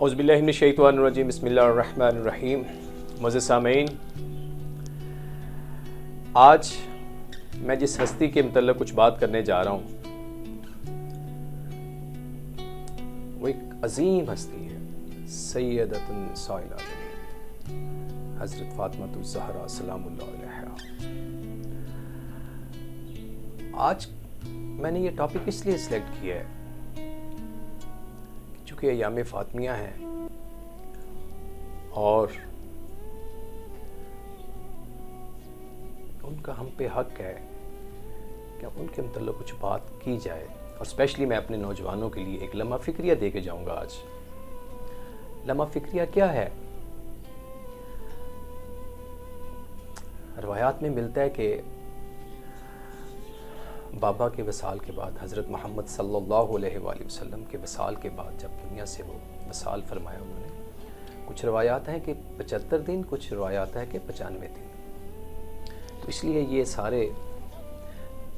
اعوذ باللہ من الشیطان الرجیم بسم اللہ الرحمن الرحیم۔ معزز سامعین، آج میں جس ہستی کے متعلق کچھ بات کرنے جا رہا ہوں وہ ایک عظیم ہستی ہے، سیدۃ النساء العالمین حضرت فاطمہ الزہرا سلام اللہ علیہا۔ آج میں نے یہ ٹاپک اس لیے سلیکٹ کیا ہے چونکہ ایام فاطمیہ ہیں اور ان کا ہم پہ حق ہے کہ ان کے متعلق کچھ بات کی جائے، اور اسپیشلی میں اپنے نوجوانوں کے لیے ایک لمحہ فکریہ دے کے جاؤں گا۔ آج لمحہ فکریہ کیا ہے؟ روایات میں ملتا ہے کہ بابا کے وصال کے بعد، حضرت محمد صلی اللہ علیہ وآلہ وسلم کے وصال کے بعد جب دنیا سے وہ وصال فرمایا انہوں نے، کچھ روایات ہیں کہ 75 دن، کچھ روایات ہیں کہ 95 دن۔ تو اس لیے یہ سارے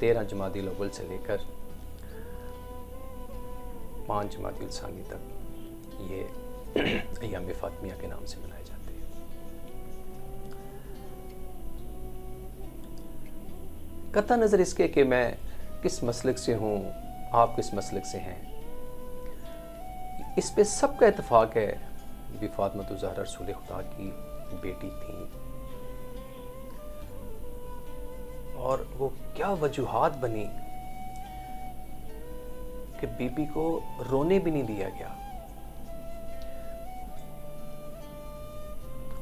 13 جمادی الاول سے لے کر 5 جمادی الثانی تک یہ ایام فاطمیہ کے نام سے منائے جاتے ہیں۔ قطع نظر اس کے کہ میں کس مسلک سے ہوں، آپ کس مسلک سے ہیں، اس پہ سب کا اتفاق ہے بی فاطمہ الزہرا رسول خدا کی بیٹی تھیں، اور وہ کیا وجوہات بنی کہ بی بی کو رونے بھی نہیں دیا گیا۔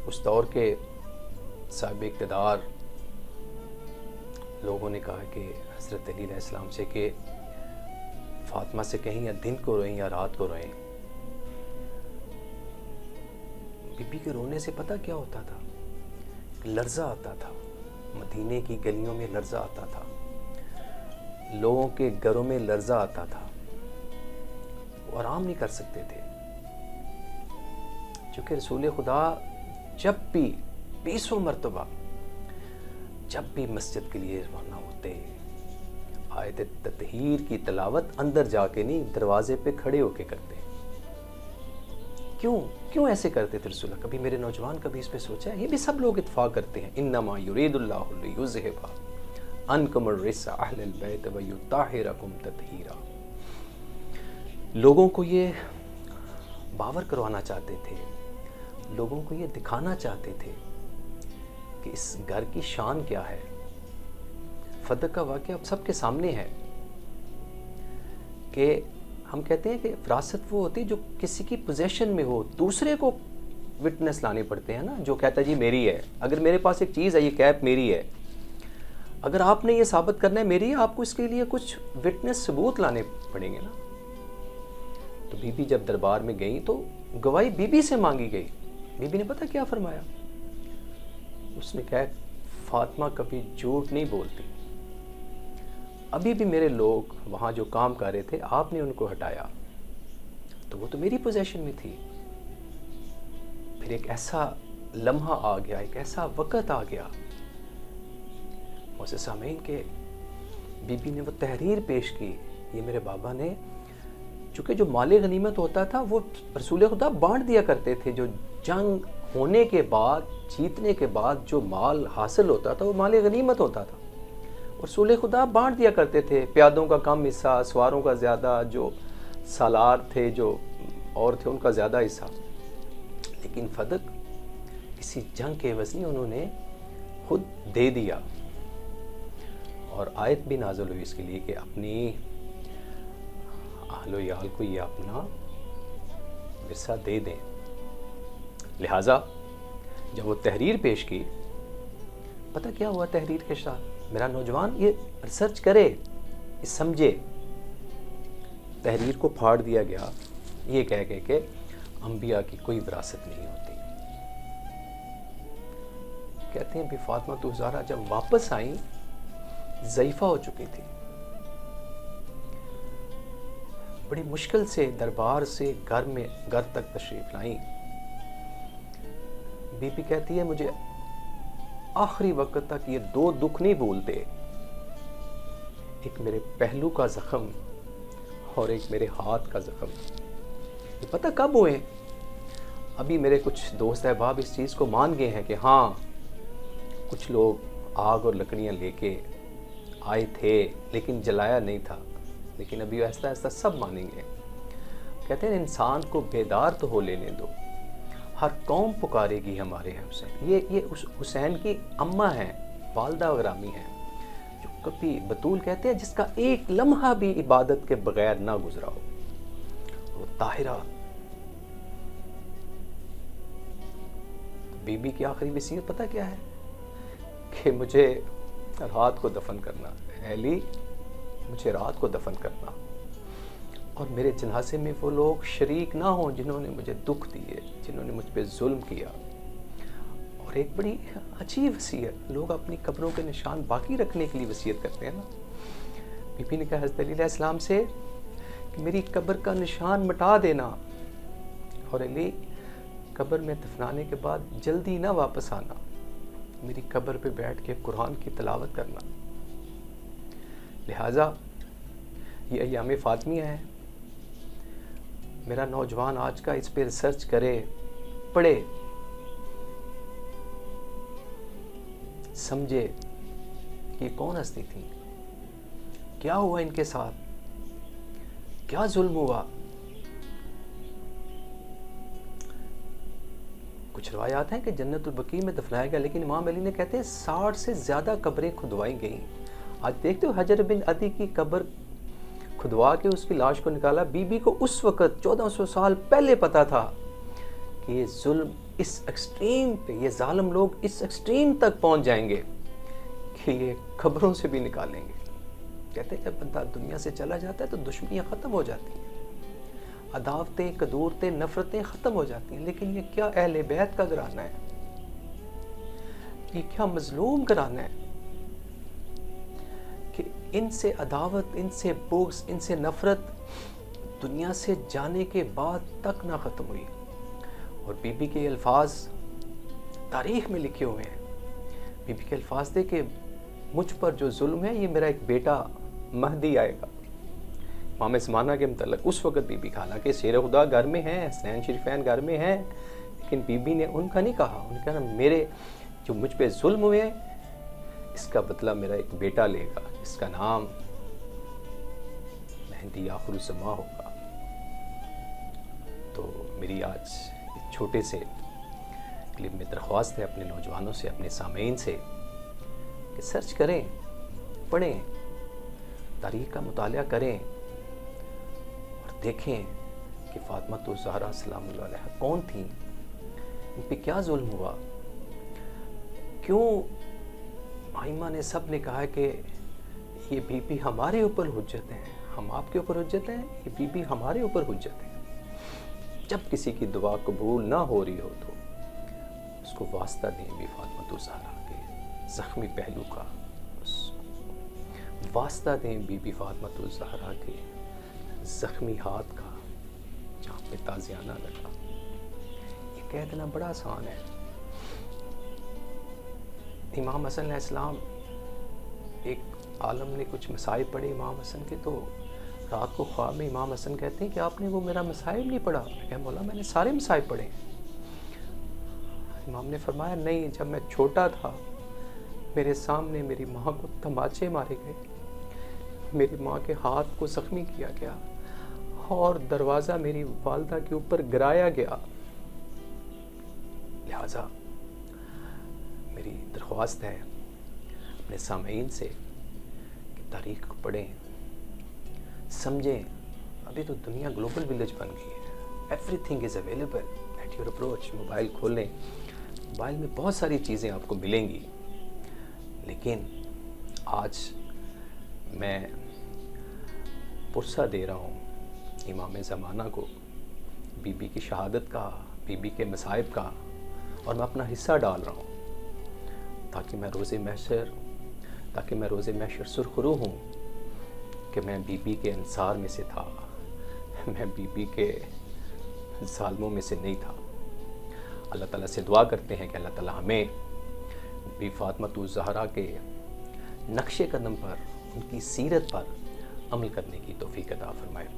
اس دور کے صاحب اقتدار لوگوں نے کہا کہ حضرت علی علیہ السلام سے کہ فاطمہ سے کہیں یا دن کو روئیں یا رات کو روئیں۔ بی بی کے رونے سے پتہ کیا ہوتا تھا؟ لرزہ آتا تھا، مدینے کی گلیوں میں لرزہ آتا تھا، لوگوں کے گھروں میں لرزہ آتا تھا، وہ آرام نہیں کر سکتے تھے، چونکہ رسول خدا جب بھی 20 مرتبہ جب بھی مسجد کے لیے روانہ ہوتے، آیت تطہیر کی تلاوت اندر جا کے نہیں، دروازے پہ کھڑے ہو کے کرتے۔ کیوں ایسے کرتے تھے رسول اللہ؟ کبھی میرے نوجوان کبھی اس پہ سوچا ہے؟ یہ بھی سب لوگ اتفاق کرتے ہیں، انما یرید اللہ لیذھب عنکم الرجس اہل البیت ویطہرکم تطہیرا۔ لوگوں کو یہ باور کروانا چاہتے تھے، لوگوں کو یہ دکھانا چاہتے تھے کہ اس گھر کی شان کیا ہے۔ فتح کا واقعہ سب کے سامنے ہے کہ ہم کہتے ہیں کہ وراثت وہ ہوتی ہے جو کسی کی پوزیشن میں ہو، دوسرے کو وٹنس لانے پڑتے ہیں نا، جو کہتا ہے جی میری ہے۔ اگر میرے پاس ایک چیز ہے، یہ کیپ میری ہے، اگر آپ نے یہ ثابت کرنا ہے میری ہے، آپ کو اس کے لیے کچھ وٹنس ثبوت لانے پڑیں گے نا۔ تو بی بی جب دربار میں گئیں تو گواہی بی بی سے مانگی گئی۔ بی بی نے پتہ کیا فرمایا؟ اس نے کہا فاطمہ کبھی جھوٹ نہیں بولتی، ابھی بھی میرے لوگ وہاں جو کام کر رہے تھے، آپ نے ان کو ہٹایا تو وہ تو میری پوزیشن میں تھی۔ پھر ایک ایسا لمحہ آ گیا، ایک ایسا وقت آ گیا معزز سامعین کہ بی بی نے وہ تحریر پیش کی۔ یہ میرے بابا نے، چونکہ جو مال غنیمت ہوتا تھا وہ رسول خدا بانٹ دیا کرتے تھے، جو جنگ ہونے کے بعد، جیتنے کے بعد جو مال حاصل ہوتا تھا وہ مال غنیمت ہوتا تھا، اور رسول خدا بانٹ دیا کرتے تھے۔ پیادوں کا کم حصہ، سواروں کا زیادہ، جو سالار تھے، جو اور تھے، ان کا زیادہ حصہ۔ لیکن فدق کسی جنگ کے عوض نہیں، انہوں نے خود دے دیا، اور آیت بھی نازل ہوئی اس کے لیے کہ اپنی اہل و عیال کو یہ اپنا ورثہ دے دیں۔ لہٰذا جب وہ تحریر پیش کی، پتہ کیا ہوا تحریر کے ساتھ؟ میرا نوجوان یہ ریسرچ کرے، یہ سمجھے۔ تحریر کو پھاڑ دیا گیا یہ کہہ کے کہ انبیاء کی کوئی وراثت نہیں ہوتی۔ کہتے ہیں بی فاطمہ الزہرا جب واپس آئیں، ضعیفہ ہو چکی تھی، بڑی مشکل سے دربار سے گھر تک تشریف لائیں۔ بی بی کہتی ہے مجھے آخری وقت تک یہ 2 دکھ نہیں بھولتے، ایک میرے پہلو کا زخم اور ایک میرے ہاتھ کا زخم۔ یہ پتہ کب ہوئے؟ ابھی میرے کچھ دوست احباب اس چیز کو مان گئے ہیں کہ ہاں کچھ لوگ آگ اور لکڑیاں لے کے آئے تھے لیکن جلایا نہیں تھا، لیکن ابھی آہستہ آہستہ سب مانیں گے۔ کہتے ہیں انسان کو بیدار تو ہو لینے دو، ہر قوم پکارے گی ہمارے حسین۔ یہ حسین کی اماں ہیں، والدہ گرامی ہیں، جو کبھی بطول کہتے ہیں جس کا ایک لمحہ بھی عبادت کے بغیر نہ گزرا ہو، وہ طاہرہ۔ بی بی کی آخری وصیت پتہ کیا ہے؟ کہ مجھے رات کو دفن کرنا، اے علی مجھے رات کو دفن کرنا، اور میرے جنازے میں وہ لوگ شریک نہ ہوں جنہوں نے مجھے دکھ دیے، جنہوں نے مجھ پہ ظلم کیا۔ اور ایک بڑی عجیب وصیت، لوگ اپنی قبروں کے نشان باقی رکھنے کے لیے وصیت کرتے ہیں نا۔ بی بی نے کہا حضرت علی علیہ السلام سے کہ میری قبر کا نشان مٹا دینا، اور علی قبر میں دفنانے کے بعد جلدی نہ واپس آنا، میری قبر پہ بیٹھ کے قرآن کی تلاوت کرنا۔ لہٰذا یہ ایام فاطمیہ ہے، میرا نوجوان آج کا اس پہ ریسرچ کرے، پڑھے، سمجھے کہ یہ کون ہستی تھی، کیا ہوا ان کے ساتھ، کیا ظلم ہوا۔ کچھ روایات ہیں کہ جنت البقیع میں دفنایا گیا، لیکن امام علی نے کہتے ہیں 60 سے زیادہ قبریں کھدوائی گئیں۔ آج دیکھتے ہو حجر بن عدی کی قبر کھدوا کے اس کی لاش کو نکالا۔ بی بی کو اس وقت 1400 سال پہلے پتا تھا کہ یہ ظلم اس ایکسٹریم پہ، یہ ظالم لوگ اس ایکسٹریم تک پہنچ جائیں گے کہ یہ قبروں سے بھی نکالیں گے۔ کہتے ہیں جب بندہ دنیا سے چلا جاتا ہے تو دشمنیاں ختم ہو جاتی ہیں، عداوتیں، قدورتیں، نفرتیں ختم ہو جاتی ہیں، لیکن یہ کیا اہل بیت کا گھرانہ ہے، یہ کیا مظلوم گھرانہ ہے کہ ان سے عداوت، ان سے بغض، ان سے نفرت دنیا سے جانے کے بعد تک نہ ختم ہوئی۔ اور بی بی کے الفاظ تاریخ میں لکھے ہوئے ہیں۔ بی بی کے الفاظ تھے کہ مجھ پر جو ظلم ہے یہ میرا ایک بیٹا مہدی آئے گا۔ امام زمانہ کے متعلق اس وقت بی بی کا، حالانکہ شیر خدا گھر میں ہیں، حسین شریفین گھر میں ہیں، لیکن بی بی نے ان کا نہیں کہا، ان نے کہا میرے جو مجھ پہ ظلم ہوئے ہیں اس کا بدلہ میرا ایک بیٹا لے گا، اس کا نام مہدی آخر الزماں ہوگا۔ تو میری آج ایک چھوٹے سے کلپ میں درخواست ہے اپنے نوجوانوں سے، اپنے سامعین سے کہ سرچ کریں، پڑھیں، تاریخ کا مطالعہ کریں اور دیکھیں کہ فاطمہ الزہرا سلام اللہ علیہا کون تھیں، ان پہ کیا ظلم ہوا، کیوں آئمہ نے سب نے کہا کہ یہ بی بی ہمارے اوپر حجت ہیں، ہم آپ کے اوپر حجت ہیں، یہ بی بی ہمارے اوپر حجت ہیں۔ جب کسی کی دعا قبول نہ ہو رہی ہو تو اس کو واسطہ دیں بی فاطمہ الزہرا کے زخمی پہلو کا، واسطہ دیں بی بی فاطمہ الزہرا کے زخمی ہاتھ کا جہاں پہ تازیانہ لگا۔ یہ کہہ دینا بڑا آسان ہے۔ امام حسن علیہ السلام، ایک عالم نے کچھ مصائب پڑھے امام حسن کے، تو رات کو خواب میں امام حسن کہتے ہیں کہ آپ نے وہ میرا مصائب نہیں پڑھا؟ میں کہا مولا میں نے سارے مصائب پڑھے۔ امام نے فرمایا نہیں، جب میں چھوٹا تھا میرے سامنے میری ماں کو تماچے مارے گئے، میری ماں کے ہاتھ کو زخمی کیا گیا اور دروازہ میری والدہ کے اوپر گرایا گیا۔ لہٰذا میری درخواست ہے اپنے سامعین سے کہ تاریخ کو پڑھیں، سمجھیں۔ ابھی تو دنیا گلوبل ولیج بن گئی ہے، everything is available at your approach. Mobile کھولیں، موبائل میں بہت ساری چیزیں آپ کو ملیں گی، لیکن آج میں پرسہ دے رہا ہوں امام زمانہ کو، بی بی کی شہادت کا، بی بی کے مصائب کا، اور میں اپنا حصہ ڈال رہا ہوں تاکہ میں روز محشر سرخرو ہوں کہ میں بی بی کے انصار میں سے تھا، میں بی بی کے ظالموں میں سے نہیں تھا۔ اللہ تعالیٰ سے دعا کرتے ہیں کہ اللہ تعالیٰ ہمیں بی فاطمہ الزہرا کے نقش قدم پر، ان کی سیرت پر عمل کرنے کی توفیق عطا فرمائے۔